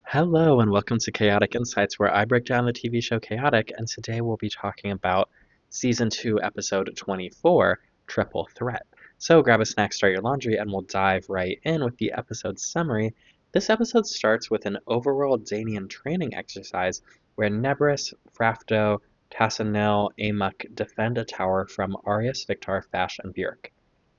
Hello and welcome to Chaotic Insights, where I break down the TV show Chaotic, and today we'll be talking about Season 2, Episode 24, Triple Threat. So grab a snack, start your laundry, and we'll dive right in with the episode summary. This episode starts with an overworld Danian training exercise where Nebris, Frafto, Tassanel, Amok defend a tower from Arius, Victar, Fash, and Björk.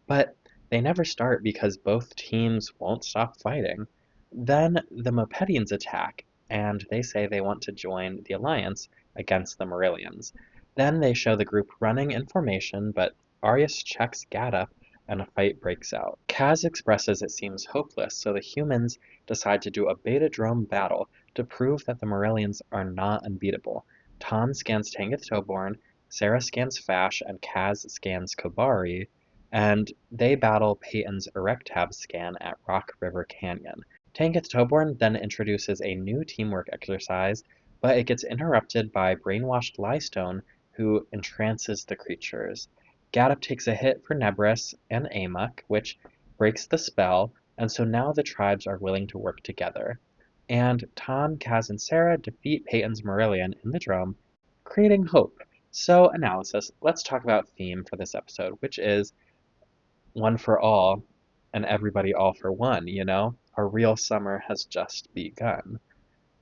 But they never start because both teams won't stop fighting. Then the Mopedians attack, and they say they want to join the alliance against the Marillions. Then they show the group running in formation, but Arius checks Gadda, and a fight breaks out. Kaz expresses it seems hopeless, so the humans decide to do a beta drone battle to prove that the Marillions are not unbeatable. Tom scans Tanith Toborn, Sarah scans Fash, and Kaz scans Kobari, and they battle Peyton's Erectab scan at Rock River Canyon. Tanith Toborn then introduces a new teamwork exercise, but it gets interrupted by brainwashed Lystone, who entrances the creatures. Gadda takes a hit for Nebris and Amok, which breaks the spell, and so now the tribes are willing to work together. And Tom, Kaz, and Sarah defeat Peyton's Marillion in the Drome, creating hope. So, analysis. Let's talk about theme for this episode, which is one for all and everybody all for one, you know? Our real summer has just begun.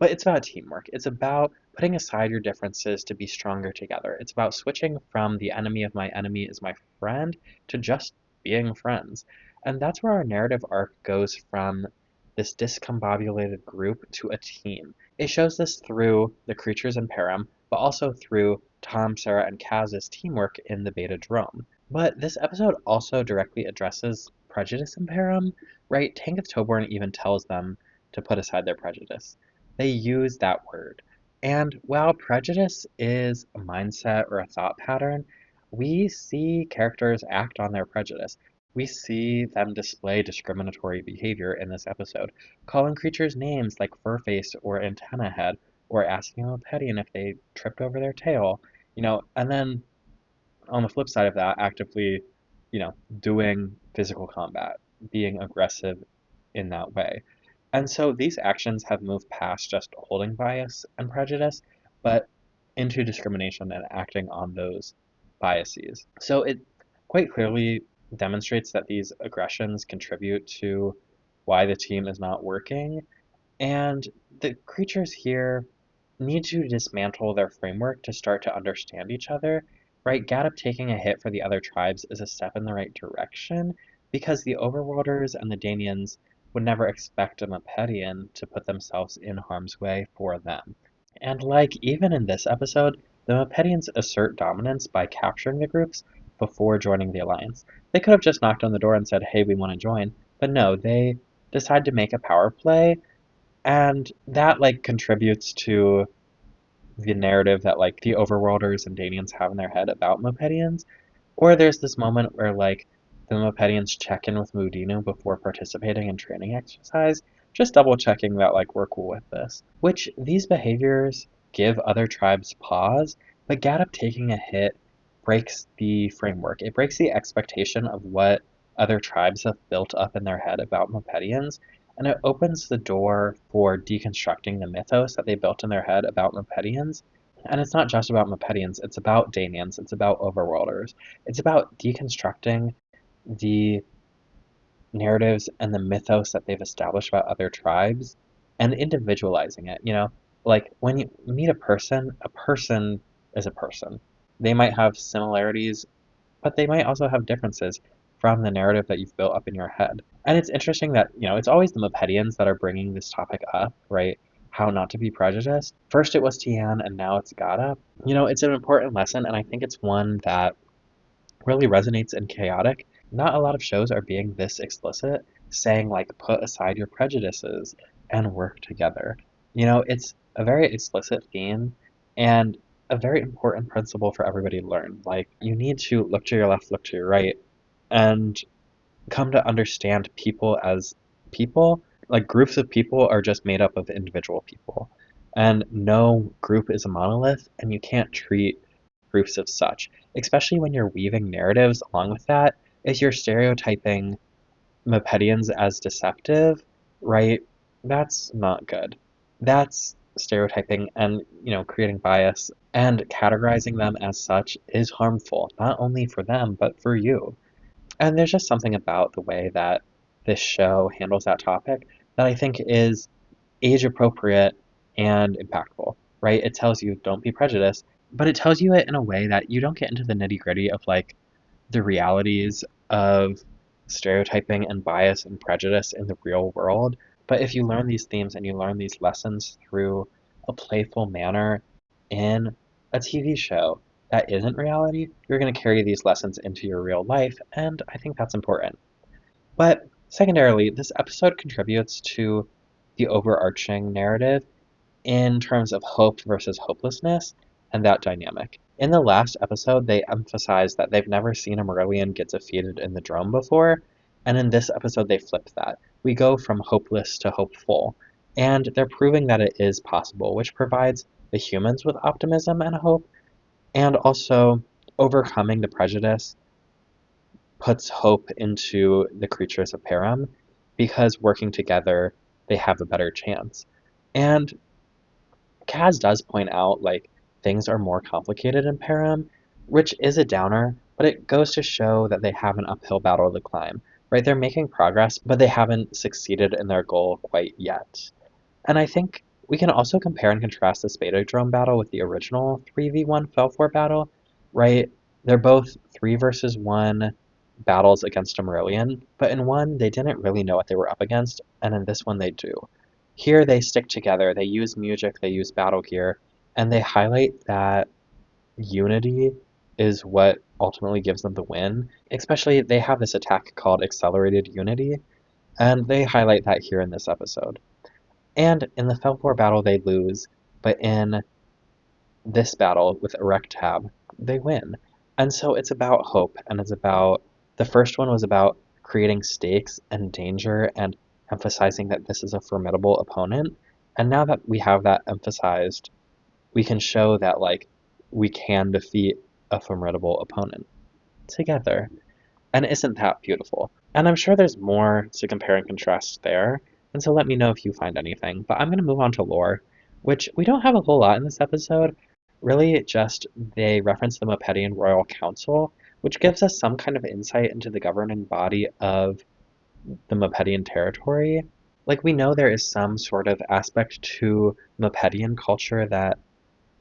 But it's about teamwork. It's about putting aside your differences to be stronger together. It's about switching from the enemy of my enemy is my friend to just being friends. And that's where our narrative arc goes from this discombobulated group to a team. It shows this through the creatures in Param, but also through Tom, Sarah, and Kaz's teamwork in the Beta Drome. But this episode also directly addresses prejudice in Param, right? Tanith Toborn even tells them to put aside their prejudice. They use that word. And while prejudice is a mindset or a thought pattern, we see characters act on their prejudice. We see them display discriminatory behavior in this episode, calling creatures names like Furface or Antenna Head, or asking a Mopedian if they tripped over their tail, and then on the flip side of that, actively, doing physical combat, being aggressive in that way. And so these actions have moved past just holding bias and prejudice, but into discrimination and acting on those biases. So it quite clearly demonstrates that these aggressions contribute to why the team is not working. And the creatures here need to dismantle their framework to start to understand each other, right? Gadda taking a hit for the other tribes is a step in the right direction because the Overworlders and the Danians would never expect a Mopedian to put themselves in harm's way for them. And even in this episode, the Mopedians assert dominance by capturing the groups before joining the alliance. They could have just knocked on the door and said, hey, we want to join, but no, they decide to make a power play, and that contributes to the narrative that the Overworlders and Danians have in their head about Mopedians. Or there's this moment where the Mopedians check in with Mudinu before participating in training exercise, just double checking that we're cool with this. Which these behaviors give other tribes pause, but Gadda taking a hit breaks the framework. It breaks the expectation of what other tribes have built up in their head about Mopedians, and it opens the door for deconstructing the mythos that they built in their head about Mopedians. And it's not just about Mopedians, it's about Danians, it's about Overworlders. It's about deconstructing the narratives and the mythos that they've established about other tribes and individualizing it. When you meet a person is a person. They might have similarities, but they might also have differences from the narrative that you've built up in your head. And it's interesting that, it's always the Mopedians that are bringing this topic up, right? How not to be prejudiced. First it was Tian, and now it's Gadda. It's an important lesson, and I think it's one that really resonates in Chaotic. Not a lot of shows are being this explicit, saying put aside your prejudices and work together. It's a very explicit theme and a very important principle for everybody to learn. You need to look to your left, look to your right, and come to understand people as people. Groups of people are just made up of individual people. And no group is a monolith, and you can't treat groups of such, especially when you're weaving narratives along with that. If you're stereotyping Mopedians as deceptive, right, that's not good. That's stereotyping and, creating bias, and categorizing them as such is harmful, not only for them, but for you. And there's just something about the way that this show handles that topic that I think is age appropriate and impactful, right? It tells you don't be prejudiced, but it tells you it in a way that you don't get into the nitty gritty of like the realities of stereotyping and bias and prejudice in the real world. But if you learn these themes and you learn these lessons through a playful manner in a TV show that isn't reality, you're going to carry these lessons into your real life, and I think that's important. But secondarily, this episode contributes to the overarching narrative in terms of hope versus hopelessness and that dynamic. In the last episode, they emphasized that they've never seen a Marillion get defeated in the drum before, and in this episode, they flipped that. We go from hopeless to hopeful, and they're proving that it is possible, which provides the humans with optimism and hope, and also overcoming the prejudice puts hope into the creatures of Param because working together, they have a better chance. And Kaz does point out like things are more complicated in Param, which is a downer, but it goes to show that they have an uphill battle to climb. Right? They're making progress, but they haven't succeeded in their goal quite yet. And I think we can also compare and contrast the Spadodrome battle with the original 3v1 Felfour battle, right? They're both 3 versus 1 battles against a Marillion, but in one, they didn't really know what they were up against, and in this one, they do. Here, they stick together, they use music, they use battle gear, and they highlight that unity is what ultimately gives them the win. Especially, they have this attack called Accelerated Unity, and they highlight that here in this episode. And in the Felfour battle, they lose, but in this battle with Erect Tab, they win. And so it's about hope, and it's about the first one was about creating stakes and danger and emphasizing that this is a formidable opponent. And now that we have that emphasized, we can show that like we can defeat a formidable opponent together. And isn't that beautiful? And I'm sure there's more to compare and contrast there, and so let me know if you find anything. But I'm going to move on to lore, which we don't have a whole lot in this episode. Really, just they reference the Mopedian Royal Council, which gives us some kind of insight into the governing body of the Mopedian territory. Like, we know there is some sort of aspect to Mopedian culture that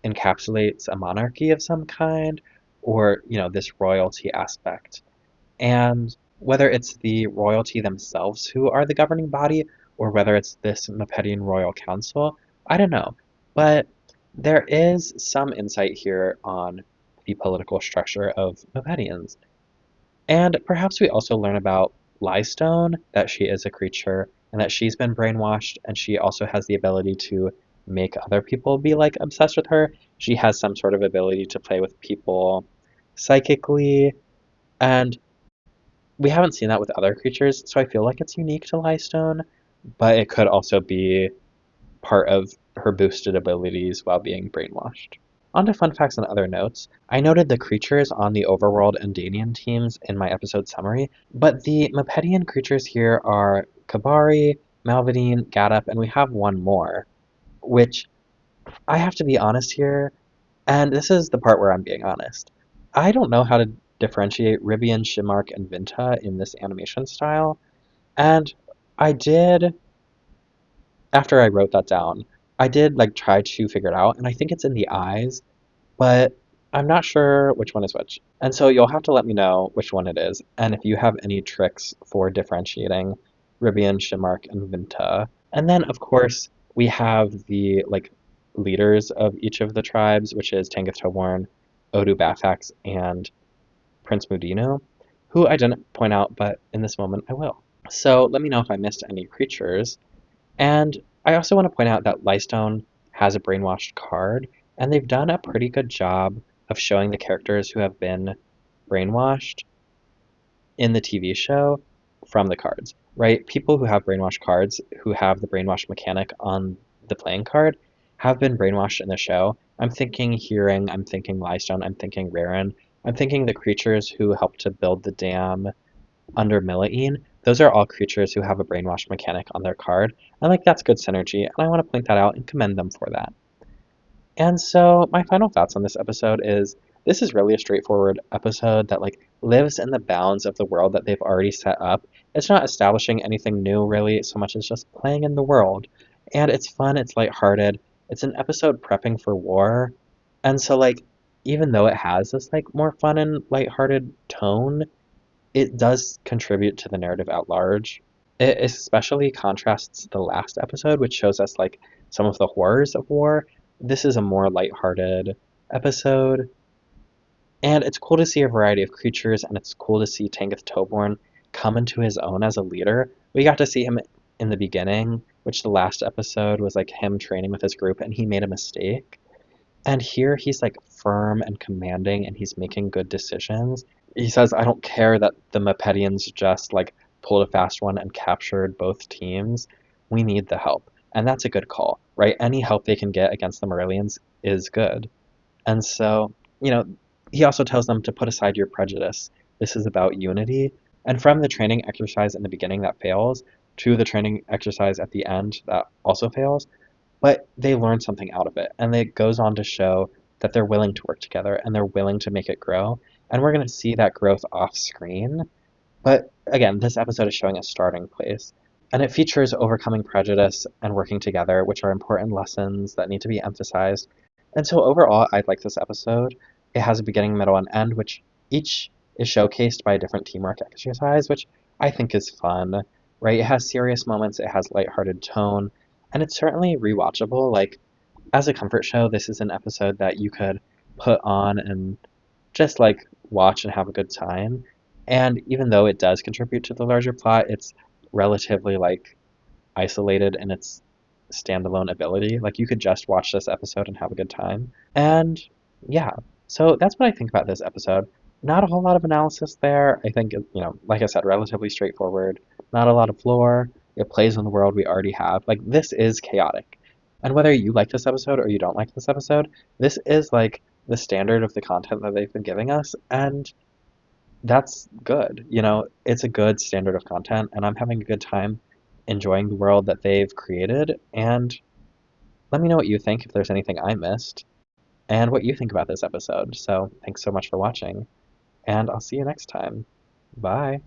encapsulates a monarchy of some kind, or, this royalty aspect. And whether it's the royalty themselves who are the governing body, or whether it's this Mopedian Royal Council, I don't know. But there is some insight here on the political structure of Mopedians. And perhaps we also learn about Lystone, that she is a creature, and that she's been brainwashed, and she also has the ability to make other people be like obsessed with her. She has some sort of ability to play with people psychically, and we haven't seen that with other creatures, so I feel like it's unique to Lystone, but it could also be part of her boosted abilities while being brainwashed. On to fun facts and other notes. I noted the creatures on the Overworld and Danian teams in my episode summary, but the Mopedian creatures here are Kabari, Malvadine, Gadup, and we have one more, which I have to be honest here, and this is the part where I'm being honest. I don't know how to differentiate Ribian, Shimark, and Vinta in this animation style, and I did, after I wrote that down, I did like try to figure it out, and I think it's in the eyes, but I'm not sure which one is which. And so you'll have to let me know which one it is, and if you have any tricks for differentiating Ribian, Shimark, and Vinta. And then, of course, we have the like leaders of each of the tribes, which is Tangath Toborn, Odu Bafax, and Prince Mudino, who I didn't point out, but in this moment I will. So let me know if I missed any creatures. And I also want to point out that Lystone has a brainwashed card, and they've done a pretty good job of showing the characters who have been brainwashed in the TV show from the cards, right? People who have brainwashed cards, who have the brainwash mechanic on the playing card, have been brainwashed in the show. I'm thinking Hearing, I'm thinking Lystone, I'm thinking Raren, I'm thinking the creatures who helped to build the dam under Milaine, Those are all creatures who have a brainwash mechanic on their card, and like that's good synergy, and I want to point that out and commend them for that. And so my final thoughts on this episode is this is really a straightforward episode that like lives in the bounds of the world that they've already set up. It's not establishing anything new really so much as just playing in the world. And it's fun, it's lighthearted. It's an episode prepping for war. And so like even though it has this like more fun and lighthearted tone, it does contribute to the narrative at large. It especially contrasts the last episode, which shows us like some of the horrors of war. This is a more lighthearted episode, and it's cool to see a variety of creatures, and it's cool to see Tanith Toborn come into his own as a leader. We got to see him in the beginning, which the last episode was like him training with his group, and he made a mistake. And here he's like firm and commanding and he's making good decisions. He says, I don't care that the Mepedians just like pulled a fast one and captured both teams. We need the help. And that's a good call, right? Any help they can get against the Marillions is good. And so, he also tells them to put aside your prejudice. This is about unity. And from the training exercise in the beginning that fails to the training exercise at the end that also fails, but they learn something out of it. And it goes on to show that they're willing to work together and they're willing to make it grow. And we're going to see that growth off screen. But again, this episode is showing a starting place. And it features overcoming prejudice and working together, which are important lessons that need to be emphasized. And so overall, I like this episode. It has a beginning, middle, and end, which each is showcased by a different teamwork exercise, which I think is fun, right? It has serious moments, it has lighthearted tone, and it's certainly rewatchable. Like, as a comfort show, this is an episode that you could put on and just like watch and have a good time. And even though it does contribute to the larger plot, it's relatively like isolated in its standalone ability. Like you could just watch this episode and have a good time. And yeah, so that's what I think about this episode. Not a whole lot of analysis there. I think, like I said, relatively straightforward. Not a lot of lore. It plays in the world we already have. Like, this is chaotic. And whether you like this episode or you don't like this episode, this is like the standard of the content that they've been giving us. And that's good. It's a good standard of content, and I'm having a good time enjoying the world that they've created. And let me know what you think if there's anything I missed and what you think about this episode. So thanks so much for watching, and I'll see you next time. Bye.